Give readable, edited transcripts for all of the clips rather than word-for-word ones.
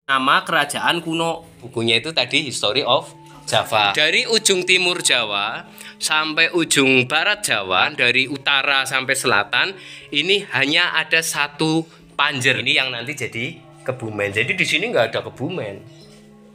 nama kerajaan kuno. Bukunya itu tadi History of Java. Dari ujung timur Jawa sampai ujung barat Jawa, dari utara sampai selatan, ini hanya ada satu Panjer. Ini yang nanti jadi Kebumen. Jadi di sini nggak ada Kebumen.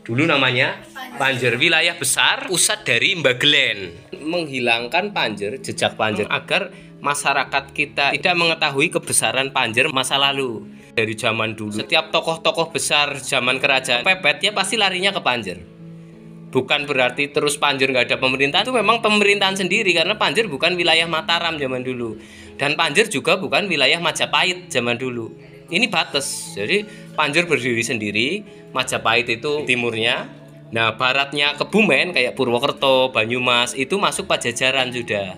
Dulu namanya Panjer, wilayah besar, pusat dari Mbagelen. Menghilangkan Panjer, jejak Panjer, agar masyarakat kita tidak mengetahui kebesaran Panjer masa lalu. Dari zaman dulu, setiap tokoh-tokoh besar zaman kerajaan pepet ya pasti larinya ke Panjer. Bukan berarti terus Panjer nggak ada pemerintahan, itu memang pemerintahan sendiri, karena Panjer bukan wilayah Mataram zaman dulu. Dan Panjer juga bukan wilayah Majapahit zaman dulu. Ini batas, jadi Panjer berdiri sendiri, Majapahit itu timurnya. Nah baratnya Kebumen kayak Purwokerto, Banyumas itu masuk Pajajaran sudah.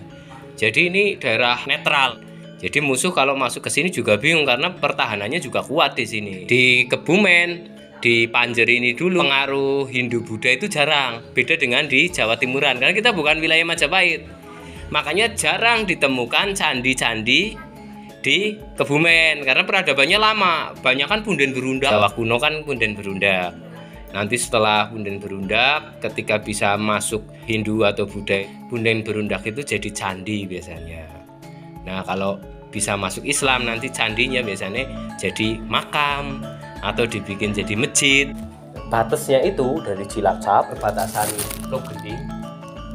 Jadi ini daerah netral. Jadi musuh kalau masuk ke sini juga bingung karena pertahanannya juga kuat di sini. Di Kebumen, di Panjer ini dulu pengaruh Hindu Buddha itu jarang. Beda dengan di Jawa Timuran karena kita bukan wilayah Majapahit. Makanya jarang ditemukan candi-candi di Kebumen karena peradabannya lama. Banyak kan punden berundak. Jawa kuno kan punden berundak. Nanti setelah punden berundak, ketika bisa masuk Hindu atau Buddha, punden berundak itu jadi candi biasanya. Nah kalau bisa masuk Islam nanti candinya biasanya jadi makam atau dibikin jadi masjid. Batasnya itu dari Cilacap, perbatasan Logending.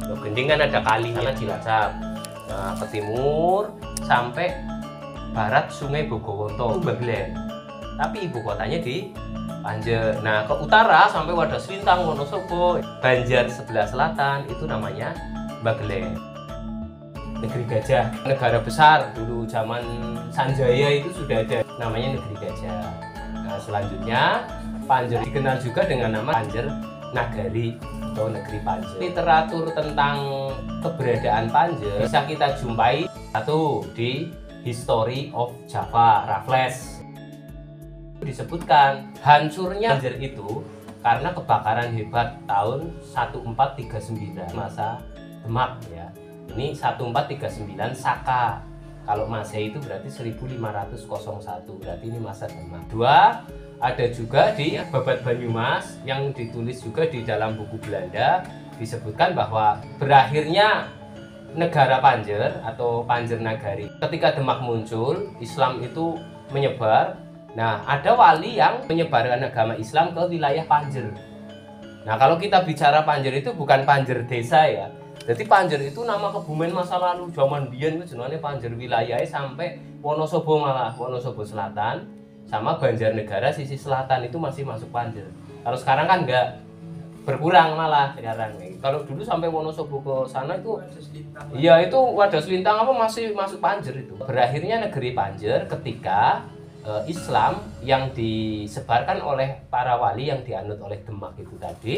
Logending kan ada kali karena Cilacap. Nah ke timur sampai barat Sungai Bogowonto, Mbagelen. Tapi ibu kotanya di Panjer. Nah ke utara sampai Wadas Lintang, Wonosobo, Banjar sebelah selatan itu namanya Mbagelen. Negeri Gajah, negara besar dulu zaman Sanjaya itu sudah ada namanya Negeri Gajah. Nah selanjutnya Panjer dikenal juga dengan nama Panjer Nagari atau Negeri Panjer. Literatur tentang keberadaan Panjer bisa kita jumpai satu di History of Java, Raffles. Disebutkan hancurnya Panjer itu karena kebakaran hebat tahun 1439 masa Demak ya. Ini 1439 Saka. Kalau Masehi itu berarti 1501, berarti ini masa Demak. Dua, ada juga di Babat Banyumas yang ditulis juga di dalam buku Belanda, disebutkan bahwa berakhirnya negara Panjer atau Panjer Nagari. Ketika Demak muncul, Islam itu menyebar. Nah, ada wali yang menyebarkan agama Islam ke wilayah Panjer. Nah, kalau kita bicara Panjer itu bukan Panjer desa ya. Jadi Panjer itu nama Kebumen masa lalu, zaman biyen itu jenenge Panjer wilayahnya sampai Wonosobo, malah Wonosobo Selatan sama Banjarnegara sisi selatan itu masih masuk Panjer. Kalau sekarang kan enggak, berkurang malah sekarang. Kalau dulu sampai Wonosobo ke sana itu iya itu Wadas Lintang apa masih masuk Panjer itu. Berakhirnya negeri Panjer ketika Islam yang disebarkan oleh para wali yang dianut oleh Demak itu tadi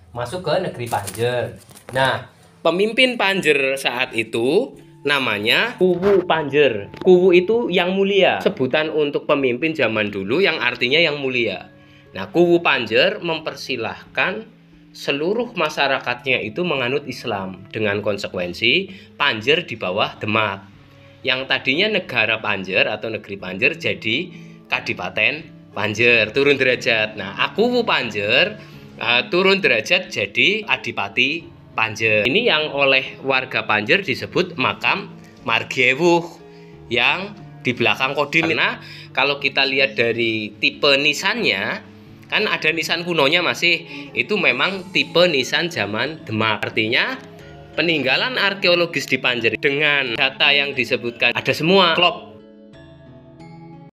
masuk ke negeri Panjer. Nah, pemimpin Panjer saat itu namanya Kuwu Panjer. Kuwu itu yang mulia, sebutan untuk pemimpin zaman dulu yang artinya yang mulia. Nah, Kuwu Panjer mempersilahkan seluruh masyarakatnya itu menganut Islam dengan konsekuensi Panjer di bawah Demak. Yang tadinya negara Panjer atau negeri Panjer jadi Kadipaten Panjer, turun derajat. Nah, Kuwu Panjer turun derajat jadi Adipati Panjer. Ini yang oleh warga Panjer disebut makam Margiewuh yang di belakang kodim. Karena kalau kita lihat dari tipe nisannya, kan ada nisan kunonya masih, itu memang tipe nisan zaman Demak. Artinya peninggalan arkeologis di Panjer dengan data yang disebutkan ada semua klop